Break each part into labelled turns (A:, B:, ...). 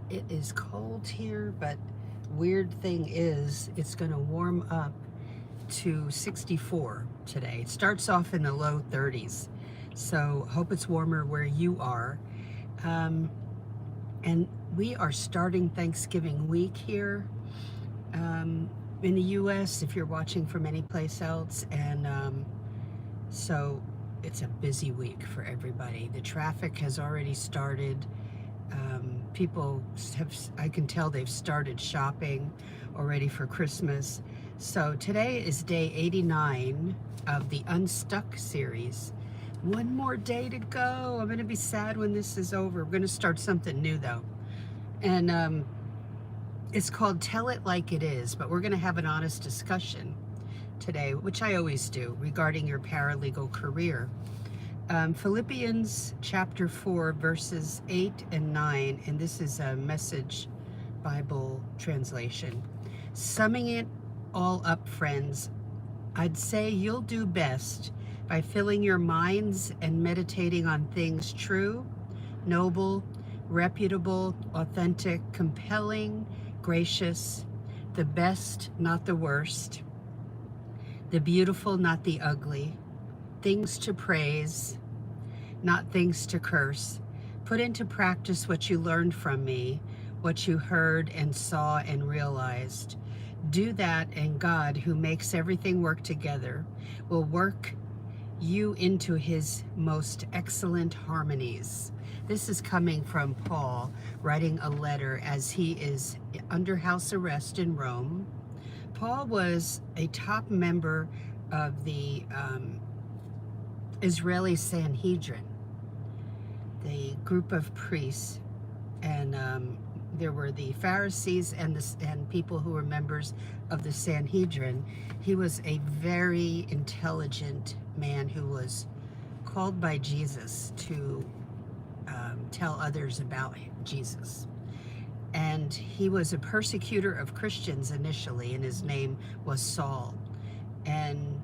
A: It is cold here, but weird thing is it's going to warm up to 64 today. It starts off in the low 30s. So hope it's warmer where you are. Um, and we are starting Thanksgiving week here in the U.S. if you're watching from any place else. And so it's a busy week for everybody. The traffic has already started. People have, I can tell they've started shopping already for Christmas. So today is day 89 of the Unstuck series. One more day to go. I'm going to be sad when this is over. We're going to start something new though. And it's called Tell It Like It Is, but we're going to have an honest discussion today, which I always do, regarding your paralegal career. Philippians chapter 4, verses 8 and 9, and this is a Message Bible translation. Summing it all up, friends, I'd say you'll do best by filling your minds and meditating on things true, noble, reputable, authentic, compelling, gracious, the best, not the worst, the beautiful, not the ugly, things to praise, not things to curse. Put into practice what you learned from me, what you heard and saw and realized. Do that, and God, who makes everything work together, will work you into his most excellent harmonies. This is coming from Paul writing a letter as he is under house arrest in Rome. Paul was a top member of the Israeli Sanhedrin, the group of priests, and there were the Pharisees and people who were members of the Sanhedrin. He was a very intelligent man who was called by Jesus to tell others about Jesus. And he was a persecutor of Christians initially, and his name was Saul. And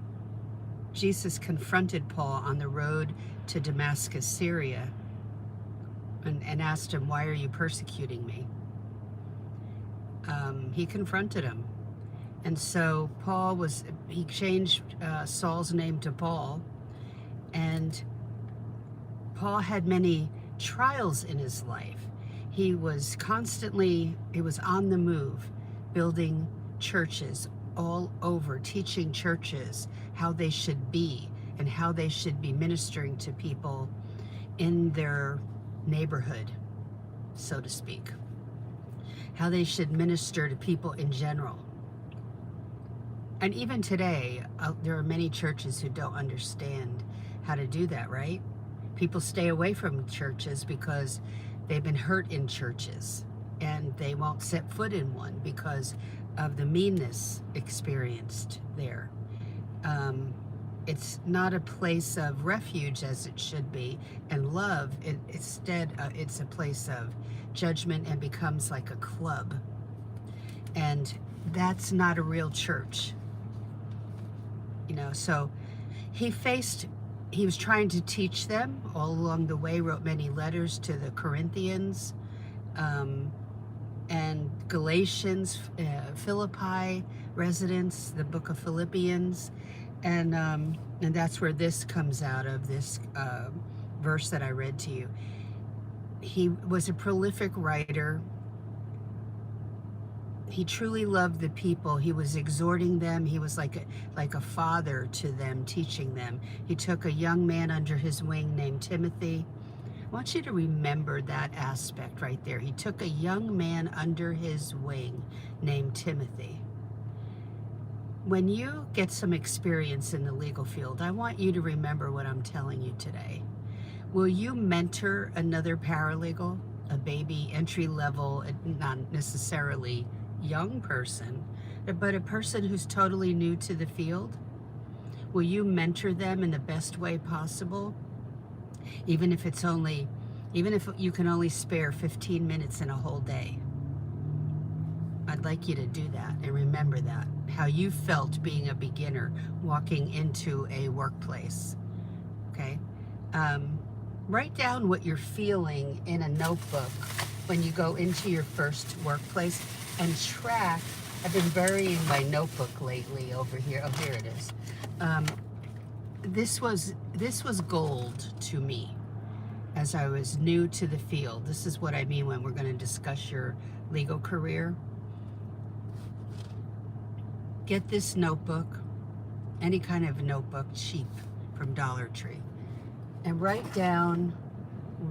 A: Jesus confronted Paul on the road to Damascus, Syria, and asked him, "Why are you persecuting me?" He confronted him. And so he changed Saul's name to Paul. And Paul had many trials in his life. He was on the move, building churches all over, teaching churches how they should be and how they should be ministering to people in their neighborhood, so to speak. How they should minister to people in general. And even today, there are many churches who don't understand how to do that, right? People stay away from churches because they've been hurt in churches, and they won't set foot in one because of the meanness experienced there. It's not a place of refuge as it should be, and love. Instead, it's a place of judgment and becomes like a club. And that's not a real church. So he was trying to teach them all along the way, wrote many letters to the Corinthians, and Galatians, Philippi residents, the book of Philippians, and that's where this comes out of, this verse that I read to you. He was a prolific writer. He truly loved the people. He was exhorting them. He was like a father to them, teaching them. He took a young man under his wing named Timothy. I want you to remember that aspect right there. He took a young man under his wing named Timothy. When you get some experience in the legal field, I want you to remember what I'm telling you today. Will you mentor another paralegal, a baby, entry level, not necessarily young person, but a person who's totally new to the field? Will you mentor them in the best way possible? Even if you can only spare 15 minutes in a whole day. I'd like you to do that and remember that, how you felt being a beginner walking into a workplace, okay? Write down what you're feeling in a notebook when you go into your first workplace, and track. I've been burying my notebook lately over here. Oh, here it is. Um, this was gold to me as I was new to the field. This is what I mean when we're going to discuss your legal career. Get this notebook, any kind of notebook, cheap, from Dollar Tree, and write down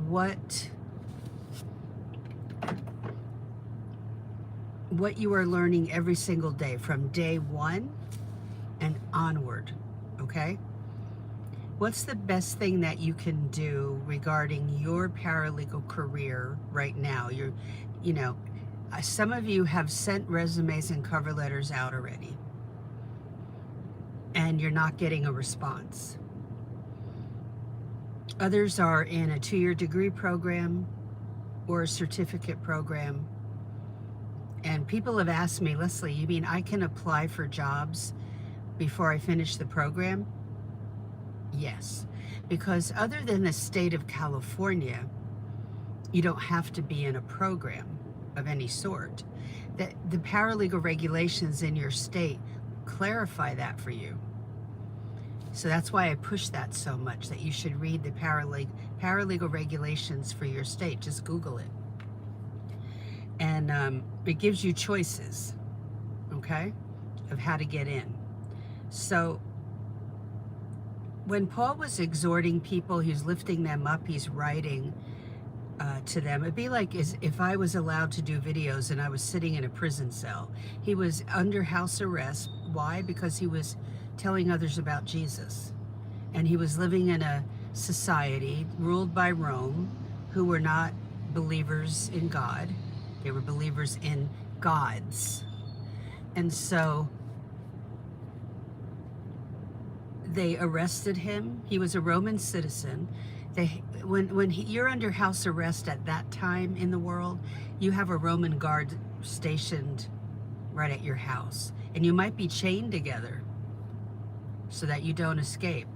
A: what you are learning every single day from day one and onward, okay? What's the best thing that you can do regarding your paralegal career right now? Some of you have sent resumes and cover letters out already, and you're not getting a response. Others are in a 2-year degree program or a certificate program. And people have asked me, Leslie, you mean I can apply for jobs before I finish the program? Yes, because other than the state of California, you don't have to be in a program of any sort. The paralegal regulations in your state clarify that for you. So that's why I push that so much, that you should read the paralegal regulations for your state. Just Google it. And it gives you choices, okay, of how to get in. So when Paul was exhorting people, he's lifting them up, he's writing to them. It'd be like as if I was allowed to do videos and I was sitting in a prison cell. He was under house arrest. Why? Because he was telling others about Jesus. And he was living in a society ruled by Rome who were not believers in God. They were believers in gods. And so they arrested him. He was a Roman citizen. You're under house arrest at that time in the world, you have a Roman guard stationed right at your house. And you might be chained together so that you don't escape.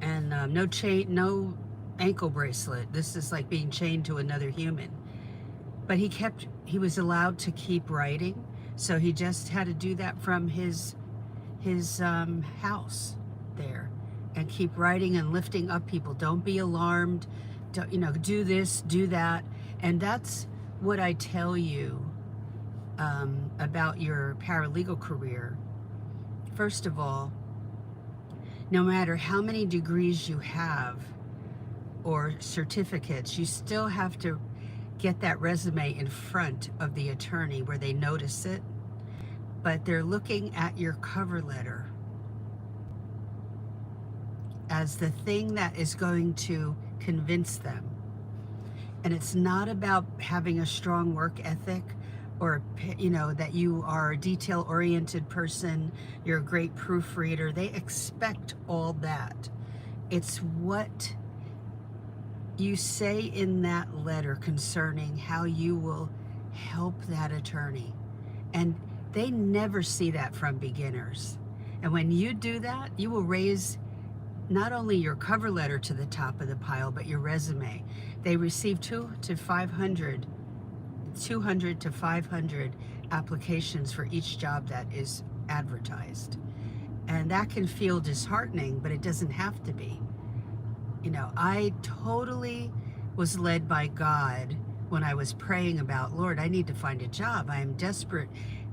A: And no chain, no ankle bracelet. This is like being chained to another human. But he was allowed to keep writing, so he just had to do that from his house there, and keep writing and lifting up people. Don't be alarmed. Don't, do this, do that. And that's what I tell you about your paralegal career. First of all, no matter how many degrees you have or certificates, you still have to get that resume in front of the attorney where they notice it, but they're looking at your cover letter as the thing that is going to convince them. And it's not about having a strong work ethic or, that you are a detail-oriented person, you're a great proofreader. They expect all that. It's what you say in that letter concerning how you will help that attorney. And they never see that from beginners. And when you do that, you will raise not only your cover letter to the top of the pile, but your resume. They receive 200 to 500 applications for each job that is advertised. And that can feel disheartening, but it doesn't have to be. I totally was led by God when I was praying about, Lord, I need to find a job. I am desperate.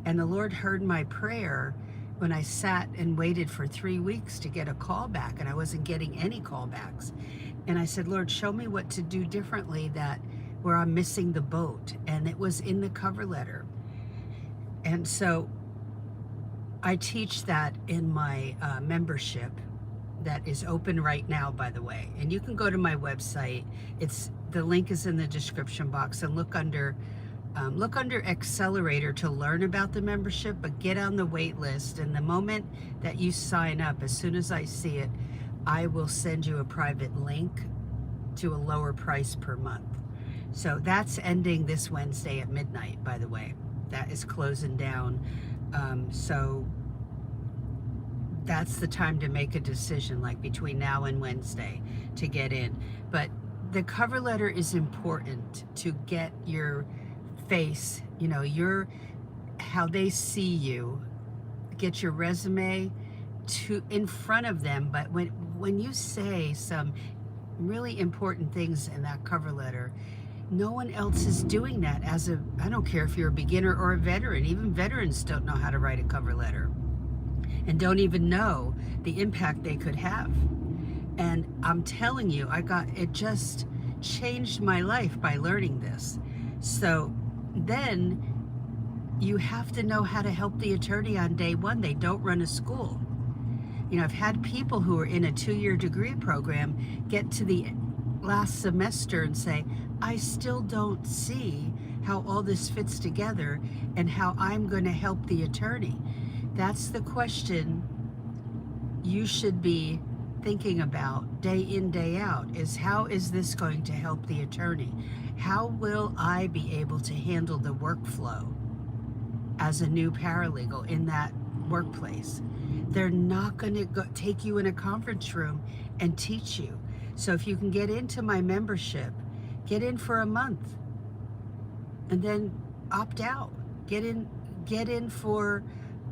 A: And the Lord heard my prayer when I sat and waited for 3 weeks to get a call back, and I wasn't getting any callbacks. And I said, Lord, show me what to do differently where I'm missing the boat. And it was in the cover letter. And so I teach that in my membership that is open right now, by the way. And you can go to my website. The link is in the description box, and look under Accelerator to learn about the membership, but get on the wait list. And the moment that you sign up, as soon as I see it, I will send you a private link to a lower price per month. So that's ending this Wednesday at midnight, by the way. That is closing down. So that's the time to make a decision, like between now and Wednesday, to get in. But the cover letter is important to get your face, you know, your how they see you, get your resume to in front of them. But when you say some really important things in that cover letter, no one else is doing that. I don't care if you're a beginner or a veteran, even veterans don't know how to write a cover letter and don't even know the impact they could have. And I'm telling you, it just changed my life by learning this. So then you have to know how to help the attorney on day one. They don't run a school. You know, I've had people who are in a 2-year degree program get to the last semester and say, I still don't see how all this fits together and how I'm going to help the attorney. That's the question you should be thinking about day in, day out, is how is this going to help the attorney? How will I be able to handle the workflow as a new paralegal in that workplace? They're not going to take you in a conference room and teach you. So if you can get into my membership, get in for a month and then opt out. Get in for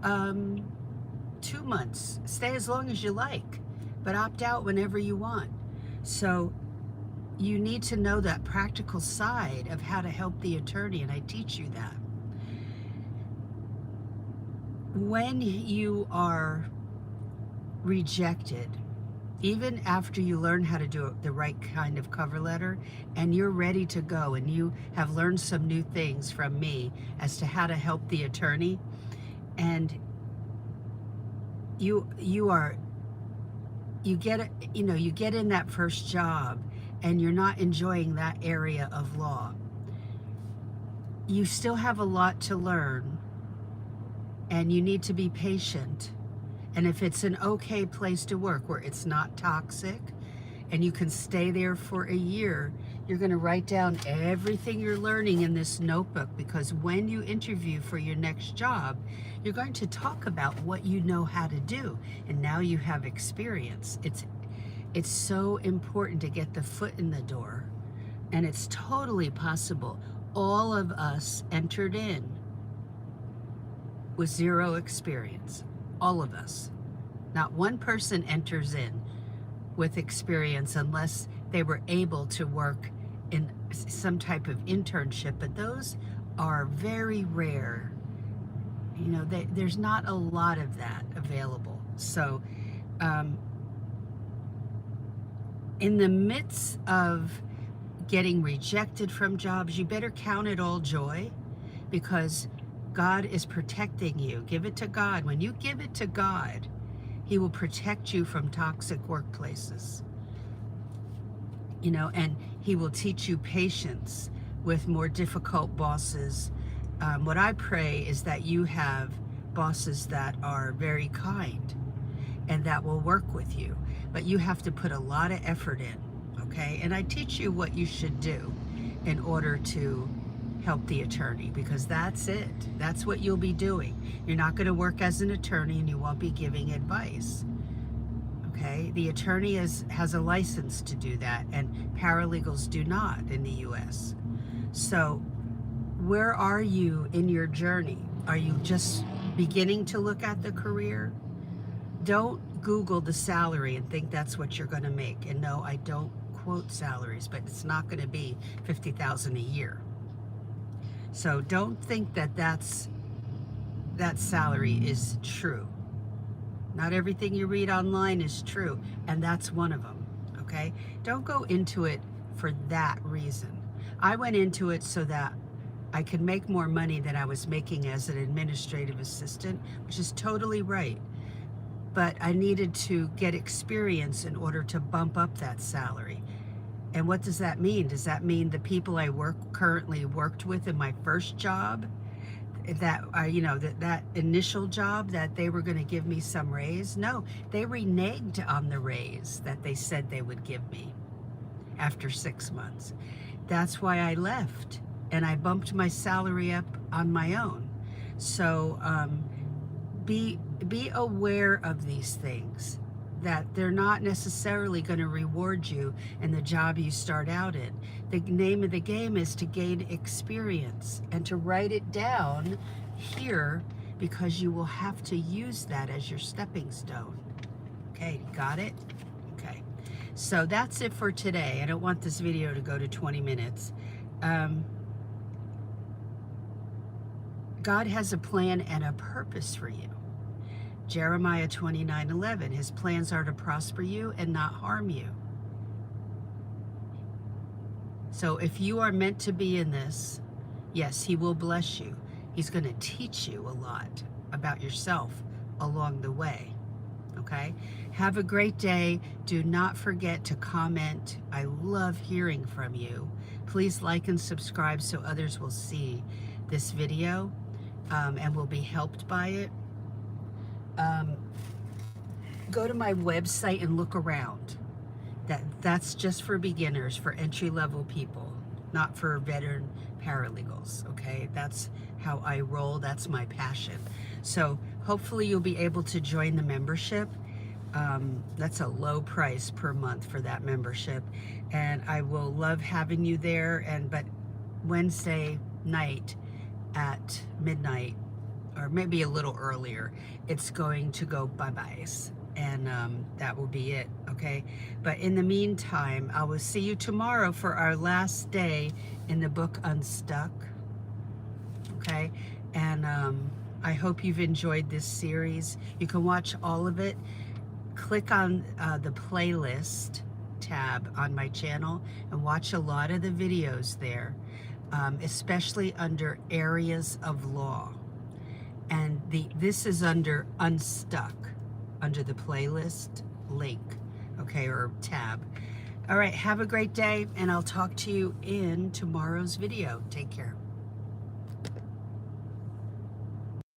A: 2 months. Stay as long as you like, but opt out whenever you want. So you need to know that practical side of how to help the attorney, and I teach you that. When you are rejected, even after you learn how to do the right kind of cover letter and you're ready to go and you have learned some new things from me as to how to help the attorney, and you get in that first job and you're not enjoying that area of law, you still have a lot to learn and you need to be patient. And if it's an okay place to work where it's not toxic and you can stay there for a year, you're going to write down everything you're learning in this notebook, because when you interview for your next job, you're going to talk about what you know how to do, and now you have experience. It's so important to get the foot in the door, and it's totally possible. All of us entered in with 0 experience. All of us. Not one person enters in with experience unless they were able to work in some type of internship, but those are very rare. You know, there's not a lot of that available. So in the midst of getting rejected from jobs, you better count it all joy, because God is protecting you. Give it to God. When you give it to God, He will protect you from toxic workplaces. You know, and He will teach you patience with more difficult bosses. What I pray is that you have bosses that are very kind and that will work with you. But you have to put a lot of effort in, okay? And I teach you what you should do in order to help the attorney, because that's it. That's what you'll be doing. You're not going to work as an attorney and you won't be giving advice. Okay? The attorney has a license to do that, and paralegals do not in the US. So where are you in your journey? Are you just beginning to look at the career? Don't Google the salary and think that's what you're going to make. And no, I don't quote salaries, but it's not going to be $50,000 a year. So don't think that salary is true. Not everything you read online is true, and that's one of them, okay? Don't go into it for that reason. I went into it so that I could make more money than I was making as an administrative assistant, which is totally right. But I needed to get experience in order to bump up that salary. And what does that mean? Does that mean the people I currently worked with in my first job, that initial job, that they were going to give me some raise? No, they reneged on the raise that they said they would give me after 6 months. That's why I left, and I bumped my salary up on my own. So be aware of these things. that they're not necessarily going to reward you in the job you start out in. The name of the game is to gain experience and to write it down here, because you will have to use that as your stepping stone. Okay, got it? Okay, so that's it for today. I don't want this video to go to 20 minutes. God has a plan and a purpose for you. Jeremiah 29:11, his plans are to prosper you and not harm you. So if you are meant to be in this, yes, he will bless you. He's going to teach you a lot about yourself along the way. Okay? Have a great day. Do not forget to comment. I love hearing from you. Please like and subscribe so others will see this video and will be helped by it. Go to my website and look around. That's just for beginners, for entry-level people, not for veteran paralegals, okay? That's how I roll. That's my passion. So hopefully you'll be able to join the membership. That's a low price per month for that membership, and I will love having you there. But Wednesday night at midnight, or maybe a little earlier, it's going to go bye-byes, and that will be it, okay? But in the meantime, I will see you tomorrow for our last day in the book Unstuck, okay? And I hope you've enjoyed this series. You can watch all of it. Click on the playlist tab on my channel and watch a lot of the videos there, especially under areas of law. And this is under Unstuck, under the playlist link, okay, or tab. All right, have a great day, and I'll talk to you in tomorrow's video. Take care.